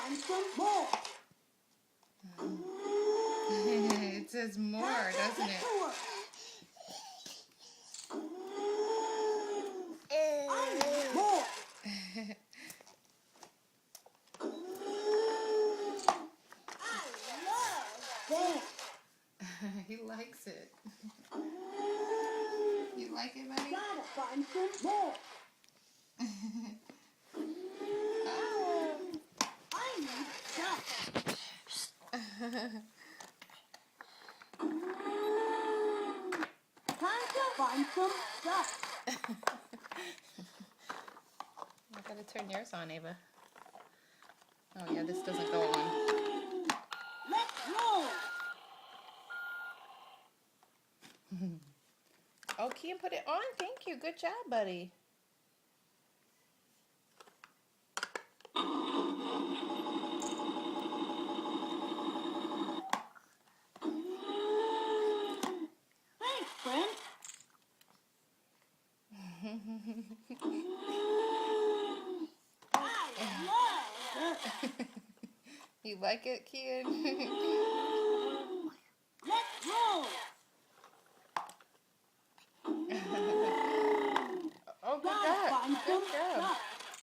find some more. It says more, doesn't it? I need more. I love that. He likes it. You like it, buddy? Gotta find some more. Oh. I need stuff. Time to find some stuff. I gotta turn yours on, Ava. Oh yeah, this doesn't go on. Let's roll. Oh, Cian put it on. Thank you. Good job, buddy. Thanks, friend. I love it. You like it, Cian? Let's roll.